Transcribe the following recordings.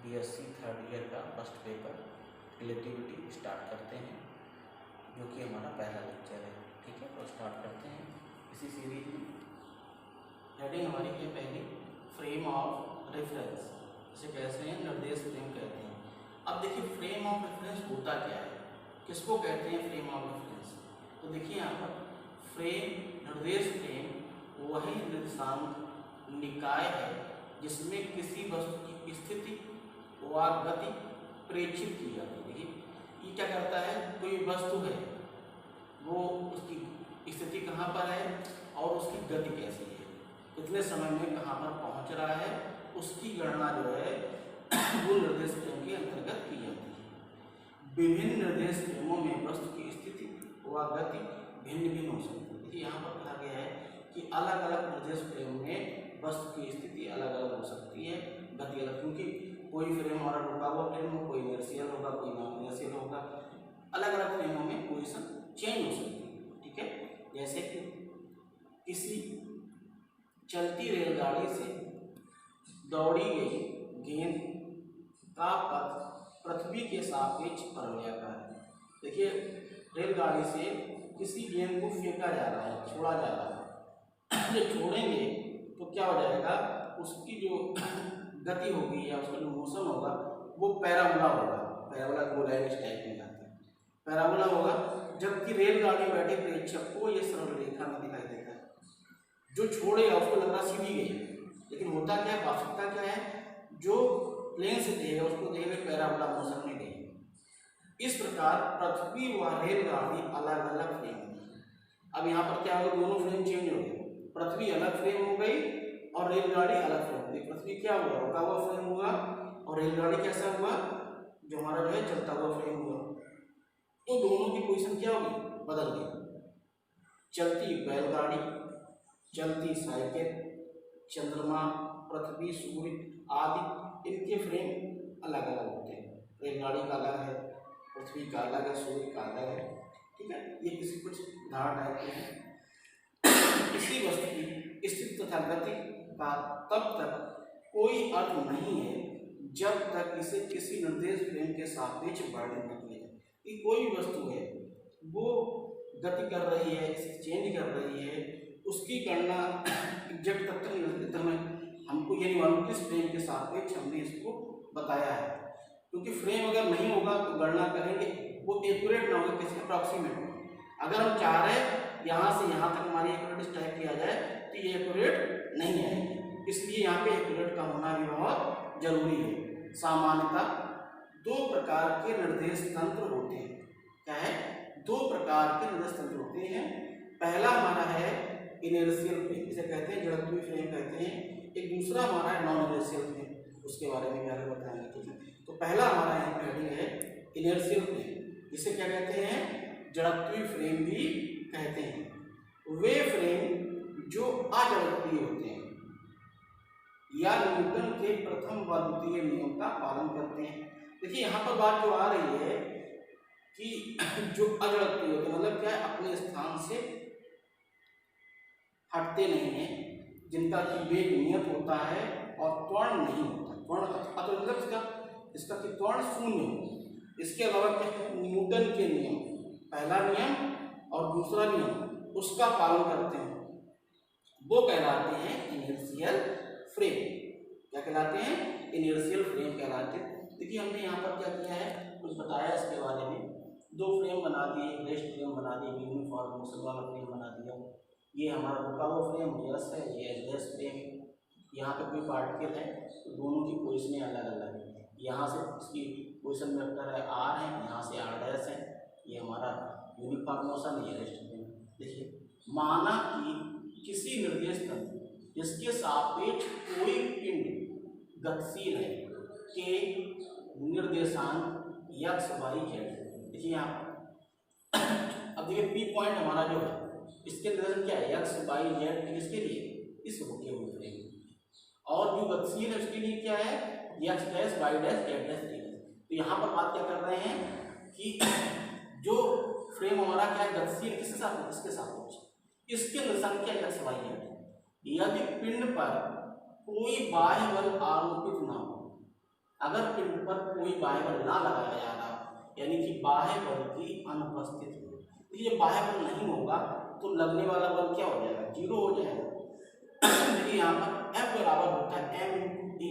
BSc third year का first paper relativity start करते हैं, जो कि हमारा पहला लेक्चर है। ठीक है, तो स्टार्ट करते हैं इसी सीरीज में। हेडिंग हमारी है पहली, फ्रेम ऑफ रेफरेंस, इसे कैसे हैं निर्देश फ्रेम कहते हैं। अब देखिए फ्रेम ऑफ रेफरेंस होता क्या है, किसको कहते हैं फ्रेम ऑफ रेफरेंस। तो देखिए यहाँ पर फ्रेम, निर्देश फ्रेम वही निर्देशांक निकाय है जिसमें किसी वस्तु की स्थिति व गति प्रेक्षित की जाती है। देखिए ये क्या करता है, कोई वस्तु है वो उसकी स्थिति कहाँ पर है और उसकी गति कैसी है, कितने समय में कहाँ पर पहुँच रहा है, उसकी गणना जो है वो निर्देश फ्रेम के अंतर्गत की जाती है। विभिन्न निर्देश फ्रेमों में वस्तु की स्थिति व गति भिन्न भिन्न हो सकती है। देखिए यहाँ पर कहा गया है कि अलग अलग निर्देश फ्रेम में वस्तु की स्थिति अलग अलग हो सकती है, गति अलग, क्योंकि कोई फ्रेम हमारा रुका हुआ फ्रेम हो, कोई इनर्शियल होगा, कोई नॉन इनर्शियल होगा, अलग अलग फ्रेमों में पोजीशन चेंज हो सकती है। ठीक है, जैसे कि किसी चलती रेलगाड़ी से दौड़ी गई गेंद का पथ पृथ्वी के सापेक्ष परवलयाकार है। देखिए रेलगाड़ी से किसी गेंद को फेंका जा रहा है, छोड़ा जा रहा है, जब छोड़ेंगे तो क्या हो जाएगा, उसकी जो गति होगी या उसका जो मोशन होगा वो पैराबोला होगा। पैराबोला गोलाई इस टाइप में जाता है, पैराबोला होगा, जबकि रेलगाड़ी में बैठे प्रेक्षक को ये सरल रेखा में दिखाई देता है। जो छोड़ेगा उसको लग रहा सीधी गई, लेकिन होता क्या है, वास्तविकता क्या है, जो प्लेन से देगा उसको देगा पैराबोला मोशन में गई। इस प्रकार पृथ्वी व रेलगाड़ी अलग अलग फ्रेम है। अब यहाँ पर क्या होगा, दोनों फ्रेम चेंज हो गए, पृथ्वी अलग फ्रेम हो गई और रेलगाड़ी अलग फ्रेम हो गई। पृथ्वी क्या हुआ, रुका हुआ फ्रेम हुआ, और रेलगाड़ी कैसा हुआ, जो हमारा जो है चलता हुआ फ्रेम हुआ। तो दोनों की पोजीशन क्या होगी, बदल गई। चलती बैलगाड़ी, चलती साइकिल, चंद्रमा, पृथ्वी, सूर्य आदि, इनके फ्रेम अलग अलग होते हैं। रेलगाड़ी का अलग है, पृथ्वी का अलग है, सूर्य का अलग है। ठीक है, ये किसी कुछ उदाहरण टाइप के हैं। किसी वस्तु की स्थिति तथा गति का तब तक कोई अर्थ नहीं है जब तक इसे किसी निर्देश फ्रेम के सापेक्ष वर्णित न किया जाए। कि कोई भी वस्तु है वो गति कर रही है, चेंज कर रही है, उसकी गणना एग्जैक्ट तब तक नहीं, हमें हमको ये नहीं मालूम किस फ्रेम के सापेक्ष हमने इसको बताया है, क्योंकि फ्रेम अगर नहीं होगा तो गणना करेंगे वो एक्यूरेट ना होगा, किसी अप्रॉक्सीमेट होगा। अगर हम चाह रहे हैं यहाँ से यहाँ तक हमारी एक्यूरेट टाइप किया जाए तो ये एक्यूरेट नहीं आएगी, इसलिए यहाँ पे एक्यूरेट का होना भी बहुत जरूरी है। सामान्यतः दो प्रकार के निर्देश तंत्र होते हैं। क्या है, दो प्रकार के निर्देश तंत्र होते हैं। पहला हमारा है इनर्शियल फ्रेम, इसे कहते हैं जड़त्वीय फ्रेम कहते हैं। एक दूसरा हमारा है नॉन इनर्शियल फ्रेम, उसके बारे में भी आगे बताएंगे। ठीक है, तो पहला हमारा यहाँ हेडिंग है इनर्शियल फ्रेम, जिसे क्या कहते हैं, जड़त्वीय फ्रेम भी कहते हैं। वे फ्रेम जो अजड़त्वीय होते हैं या न्यूटन के प्रथम व द्वितीय नियम का पालन करते हैं। देखिए यहाँ पर बात जो आ रही है कि जो अजड़त्वीय होते हैं, मतलब क्या है, अपने स्थान से हटते नहीं है, जिनका कि वेग नियत होता है और त्वरण नहीं होता। त्वरण मतलब इसका कि त्वरण शून्य हो। इसके अलावा न्यूटन के नियम, पहला नियम और दूसरा नियम, उसका पालन करते हैं, वो कहलाते हैं इनर्शियल फ्रेम। क्या कहलाते हैं, इनर्शियल फ्रेम कहलाते हैं। देखिए हमने यहाँ पर क्या किया है, कुछ बताया इसके बारे में। दो फ्रेम बना दिए, रेस्ट फ्रेम बना दिए, यूनिफॉर्म मोशन वाला फ्रेम बना दिया। ये हमारा रुका हुआ फ्रेम यस है, ये एस फ्रेम। यहाँ पे कोई पार्टिकल है तो दोनों की पोजिशनें अलग अलग है। यहाँ से इसकी पोजिशन वेक्टर है आर है, यहाँ से आर डैश है, ये हमारा यूनिफॉर्म मोशन, ये रेस्ट फ्रेम। देखिए माना कि किसी निर्देश तंत्र जिसके सापेक्ष कोई पिंड गतिशील है के निर्देशांक एक्स वाई जेड। देखिए यहाँ अब देखिए पी पॉइंट हमारा जो है इसके निर्देशन क्या है, एक्स वाई जेड, किसके लिए, इस रुके हुए फ्रेम, और जो गतिशील है उसके लिए क्या है, X dash Y dash Z dash D dash. तो यहाँ पर बात क्या कर रहे हैं कि जो फ्रेम हमारा क्या है, गतिशील किसके साथ, इसके साथ, इसके निर्देशांक क्या एक्स वाई जेड। यदि पिंड पर कोई बाह्य बल आरोपित ना हो, अगर पिंड पर कोई बाह्य बल ना लगाया जा रहा, यानी कि बाह्य बल की अनुपस्थिति में, तो ये बाह्य बल नहीं होगा तो लगने वाला बल क्या हो जाएगा, जीरो हो जाएगा। देखिए यहाँ पर F बराबर होता है m × d,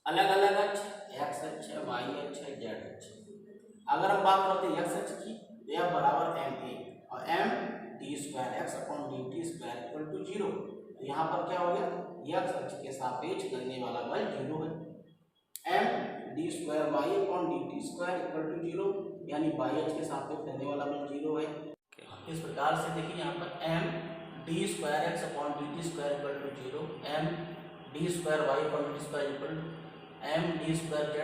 अलग अलग अक्ष x अक्ष है, y अक्ष है, z अक्ष है। अगर हम बात करते हैं x अक्ष की, तो यह बराबर ma और m d² x/dt² = 0। तो यहाँ पर क्या हो गया, x अक्ष के सापेक्ष लगने वाला बल 0 है। m d² y/dt² = 0, यानी y अक्ष के सापेक्ष लगने वाला बल 0 है। इस प्रकार से देखिए यहाँ पर m d² x/dt² = 0, m d² y/dt² = m d² z/dt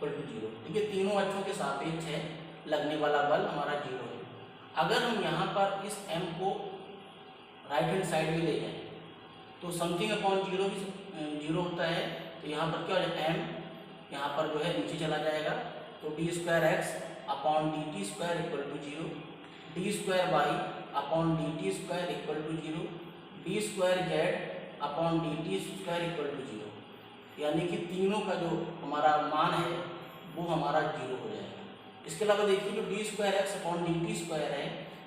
= 0। देखिए तीनों अक्षों के सापेक्ष है लगने वाला बल हमारा 0 है। अगर हम यहाँ पर इस m को राइट हैंड साइड में ले जाएं तो समथिंग अपॉन 0 भी 0 होता है। तो यहाँ पर क्या हो जाएगा, m यहाँ पर जो है नीचे चला जाएगा, तो d² x/dt² = 0, d² y/dt² = 0, d² z/dt² = 0, यानी कि तीनों का जो हमारा मान है वो हमारा 0 हो जाएगा। इसके अलावा देखिए जो d² x/dt² है,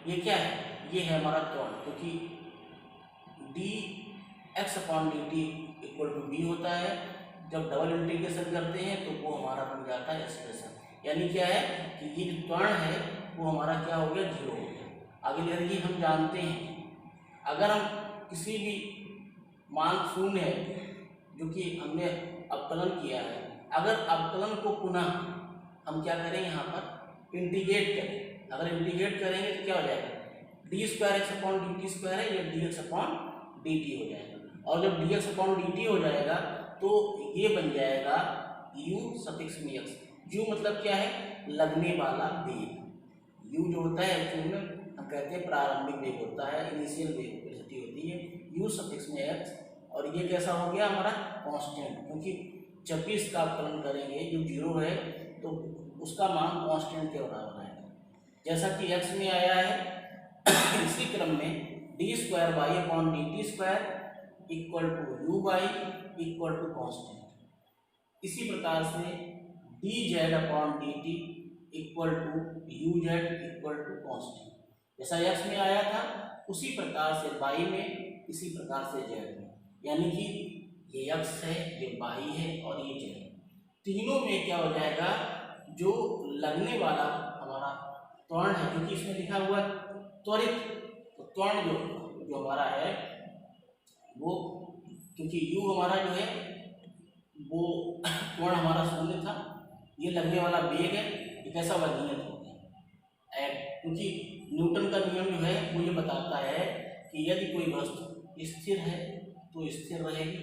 ये क्या है, ये है हमारा त्वरण, क्योंकि dx/dt = b होता है। जब डबल इंटीग्रेशन करते हैं तो वो हमारा बन जाता है एक्सप्रेशन, यानी क्या है कि ये जो त्वरण है वो हमारा क्या हो गया, 0 हो गया। आगे देखिए हम जानते हैं अगर हम किसी भी मान शून्य है जो कि हमने अवकलन किया है, अगर अवकलन को पुनः हम क्या करें, यहाँ पर इंटीग्रेट करें। अगर इंटीग्रेट करेंगे तो क्या हो जाएगा, d² x/dt² है, ये dx/dt हो जाएगा। और जब dx/dt हो जाएगा तो ये बन जाएगा u∗x। u मतलब क्या है, लगने वाला वेग। u जो होता है एक्चुअली में हम कहते हैं प्रारंभिक वेग होता है, इनिशियल वेलोसिटी होती है u∗x। और ये कैसा हो गया हमारा कांस्टेंट, क्योंकि जब भी इसका अवकलन करेंगे जो 0 है तो उसका मान कांस्टेंट के बराबर आएगा, जैसा कि x में आया है। इसी क्रम में d² y/dt² = u/y = कांस्टेंट। इसी प्रकार से dz/dt = uz = कांस्टेंट। जैसा x में आया था उसी प्रकार से y में, इसी प्रकार से z में, यानी कि ये x है, ये y है और ये z है। तीनों में क्या हो जाएगा, जो लगने वाला हमारा त्वरण है, क्योंकि इसमें लिखा हुआ त्वरित, तो त्वरण जो हमारा है वो, क्योंकि u हमारा जो है वो त्वरण हमारा शून्य था, ये लगने वाला वेग है, ये कैसा हुआ, नियत हो गया। क्योंकि न्यूटन का नियम जो है वो ये बताता है कि यदि कोई वस्तु स्थिर है तो स्थिर रहेगी,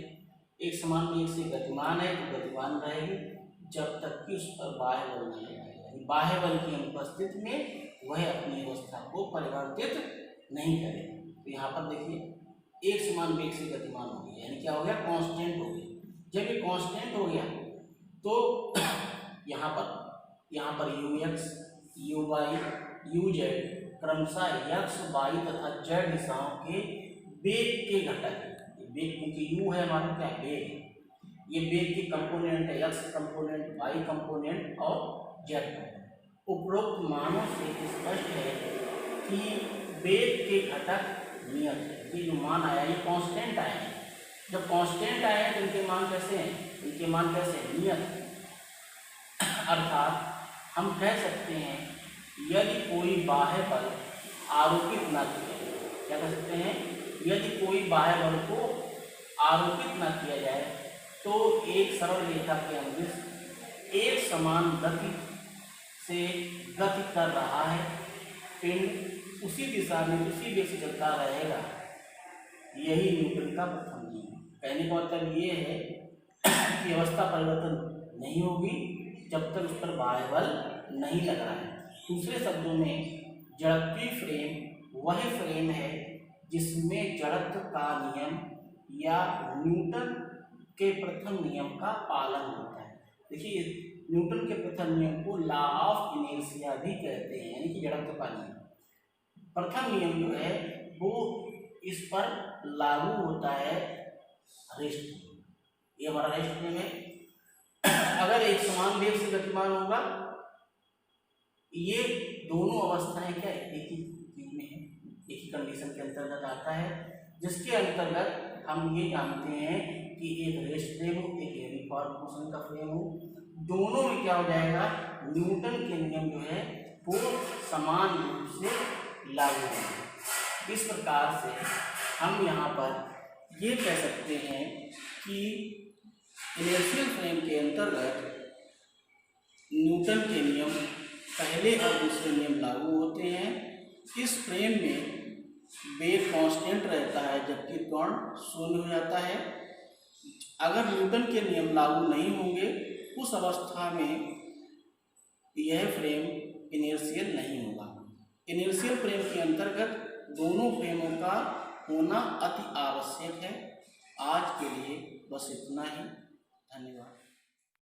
एक समान वेग से गतिमान है तो गतिमान रहेगी, जब तक कि उस पर बाह्य बल नहीं आएगा। बाह्य बल की अनुपस्थिति में वह अपनी अवस्था को परिवर्तित नहीं करे। तो यहाँ पर देखिए एक समान वेग से गतिमान हो गया, यानी क्या हो गया, कांस्टेंट हो गया। जब ये कांस्टेंट हो गया तो यहाँ पर ux, uy, uz क्रमशः x, y तथा z दिशाओं के वेग के घटक, वेग क्योंकि u है हमारा क्या, वेग, ये वेग के कंपोनेंट है, x कंपोनेंट, y कंपोनेंट और z कंपोनेंट। उपरोक्त मानों से स्पष्ट है कि वेग के घटक नियत है। ये जो मान आया ये कांस्टेंट आया है। जब कांस्टेंट आए हैं तो इनके मान कैसे हैं, इनके मान कैसे हैं, नियत। अर्थात हम कह सकते हैं यदि कोई बाह्य बल आरोपित न किया जाए, क्या कह सकते हैं, यदि कोई बाह्य बल को आरोपित न किया जाए तो एक सरल रेखा के अंश एक समान गति से गति कर रहा है, पिंड उसी दिशा में उसी वेग से चलता रहेगा। यही न्यूटन का प्रथम नियम। कहने का मतलब ये है कि अवस्था परिवर्तन नहीं होगी जब तक उस पर बाह्य बल नहीं लग रहा है। दूसरे शब्दों में जड़त्वीय फ्रेम वह फ्रेम है जिसमें जड़त्व का नियम या न्यूटन के प्रथम नियम का पालन होता है। देखिए न्यूटन के प्रथम नियम को लॉ ऑफ इनर्शिया भी कहते हैं, यानी कि जड़त्व का नियम। प्रथम नियम जो है वो इस पर लागू होता है रेस्ट, ये हमारा रेस्ट फ्रेम है। अगर एक समान वेग से गतिमान होगा, ये दोनों अवस्थाएं क्या एक ही चीज में है, एक ही कंडीशन के अंतर्गत आता है, जिसके अंतर्गत हम ये जानते हैं कि एक रेस्ट फ्रेम हो, एक यूनिफॉर्म मोशन का फ्रेम हो, दोनों में क्या हो जाएगा, न्यूटन के नियम जो है वो समान रूप से लागू होंगे। इस प्रकार से हम यहाँ पर ये कह सकते हैं कि इनर्शियल फ्रेम के अंतर्गत न्यूटन के नियम पहले और दूसरे नियम लागू होते हैं। इस फ्रेम में वेग कांस्टेंट रहता है जबकि त्वरण शून्य हो जाता है। अगर न्यूटन के नियम लागू नहीं होंगे उस अवस्था में यह फ्रेम इनर्शियल नहीं होगा। इनर्शियल फ्रेम के अंतर्गत दोनों फ्रेमों का होना अति आवश्यक है। आज के लिए बस इतना ही। धन्यवाद।